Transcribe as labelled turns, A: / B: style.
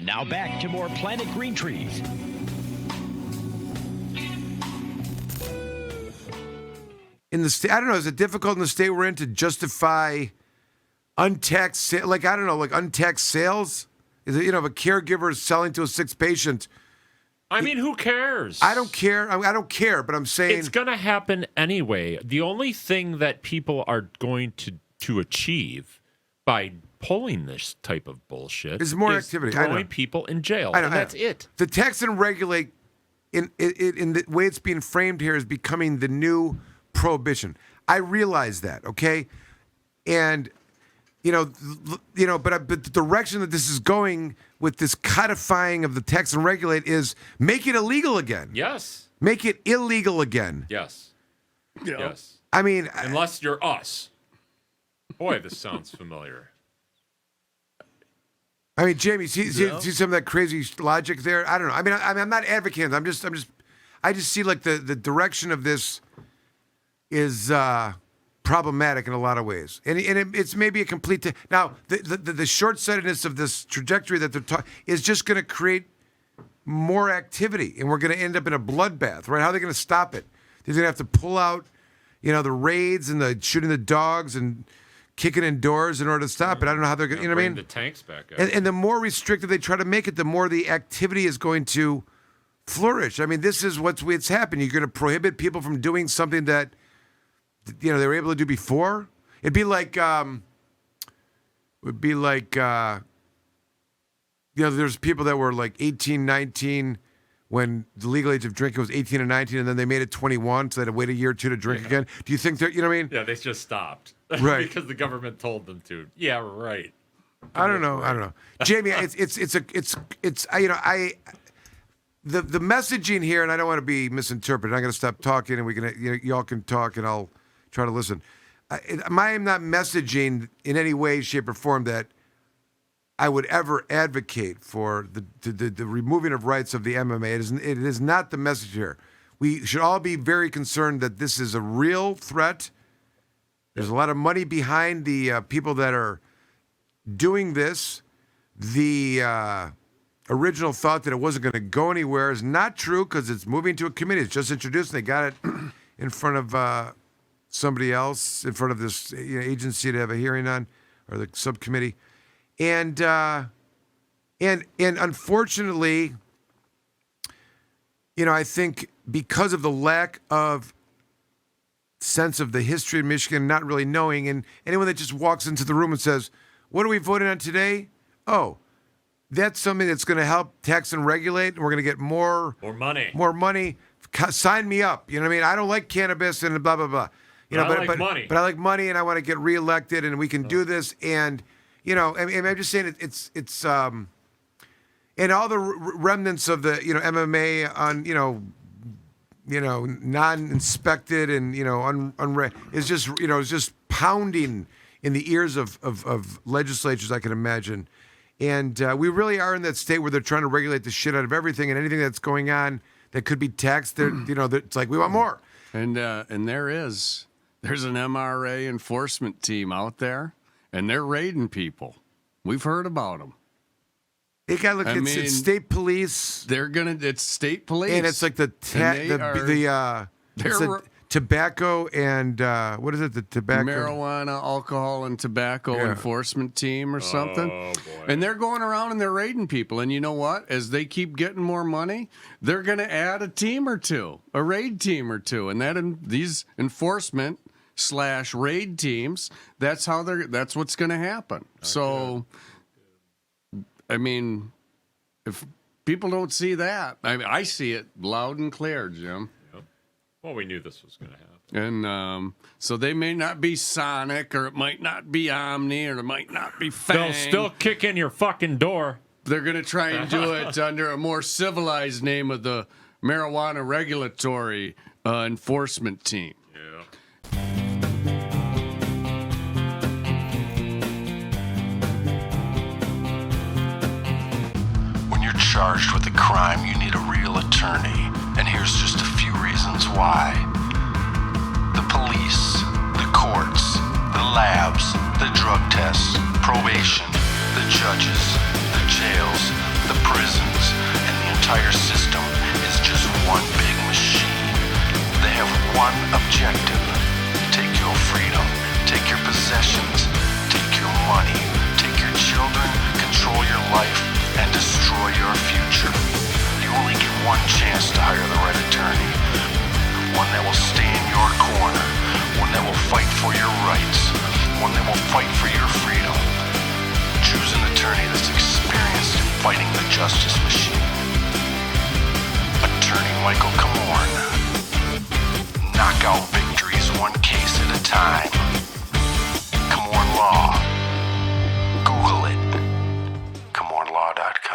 A: And now back to more Planet Green Trees.
B: In the state, I don't know, is it difficult in the state we're in to justify untaxed, untaxed sales? Is it, if a caregiver is selling to a sick patient?
C: I mean, who cares?
B: I don't care. I don't care, but I'm saying
C: it's going to happen anyway. The only thing that people are going to achieve by pulling this type of bullshit
B: is more activity.
C: Throwing people in jail, and that's it.
B: The tax and regulate, in the way it's being framed here, is becoming the new prohibition. I realize that, okay, and but the direction that this is going with this codifying of the tax and regulate is make it illegal again.
C: Yes.
B: Make it illegal again.
C: Yes.
D: Yeah.
C: Yes.
B: I mean,
C: unless you're us. Boy, this sounds familiar.
B: I mean, Jamie, see some of that crazy logic there. I don't know. I mean, I'm not advocating. I just see like the direction of this is problematic in a lot of ways, and it's maybe a complete. Now, the short-sightedness of this trajectory that they're talking is just going to create more activity, and we're going to end up in a bloodbath, right? How are they going to stop it? They're going to have to pull out, the raids and the shooting the dogs and kicking in doors in order to stop it. I don't know how they're going to, what I mean?
C: The tanks back up.
B: And the more restrictive they try to make it, the more the activity is going to flourish. I mean, this is what's happened. You're going to prohibit people from doing something that, they were able to do before. It'd be like, there's people that were like 18, 19 when the legal age of drinking was 18 and 19, and then they made it 21, so they had to wait a year or two to drink again. Do you think they're, what I mean?
C: Yeah, they just stopped.
B: Right.
C: Because the government told them to. Yeah, right.
B: I don't know. Jamie, the messaging here, and I don't want to be misinterpreted. I'm going to stop talking, and we can, y'all can talk, and I'll try to listen. I am not messaging in any way, shape, or form that I would ever advocate for the removing of rights of the MMA. It is not the message here. We should all be very concerned that this is a real threat. There's a lot of money behind the people that are doing this. The original thought that it wasn't going to go anywhere is not true because it's moving to a committee. It's just introduced, and they got it in front of somebody else, in front of this agency to have a hearing on, or the subcommittee. And unfortunately, I think because of the lack of sense of the history of Michigan, not really knowing, and anyone that just walks into the room and says, "What are we voting on today?" Oh, that's something that's going to help tax and regulate, and we're going to get more money. More money. Sign me up. You know what I mean? I don't like cannabis and blah blah blah.
C: I like money.
B: But I like money, and I want to get reelected, and we can do this. And I'm just saying it's and all the remnants of the MMA on non-inspected and is just is just pounding in the ears of legislatures, I can imagine. And we really are in that state where they're trying to regulate the shit out of everything, and anything that's going on that could be taxed. It's like we want more.
D: And there's an MRA enforcement team out there, and they're raiding people. We've heard about them.
B: They got it's state police.
D: It's state police,
B: and it's like the tobacco and what is it? The tobacco,
D: marijuana, alcohol, and tobacco enforcement team or something.
C: Oh boy!
D: And they're going around and they're raiding people. And you know what? As they keep getting more money, they're going to add a team or two, a raid team or two, and these enforcement / raid teams. That's what's going to happen. So. I mean, if people don't see that, I see it loud and clear, Jim.
C: Yep. Well, we knew this was going to happen.
D: And so they may not be Sonic, or it might not be Omni, or it might not be Fang.
C: They'll still kick in your fucking door.
D: They're going to try and do it under a more civilized name of the Marijuana Regulatory Enforcement Team.
C: Yeah.
E: Charged with a crime, you need a real attorney, and here's just a few reasons why. The police, the courts, the labs, the drug tests, probation, the judges, the jails, the entire system is just one big machine. They have one objective: take your freedom, take your possessions, take your money, take your children, control your life, and destroy your future. You only get one chance to hire the right attorney. One that will stay in your corner. One that will fight for your rights. One that will fight for your freedom. Choose an attorney that's experienced in fighting the justice machine. Attorney Michael Komorn. Knockout victories one case at a time. Komorn Law. Google it. KomornLaw.com.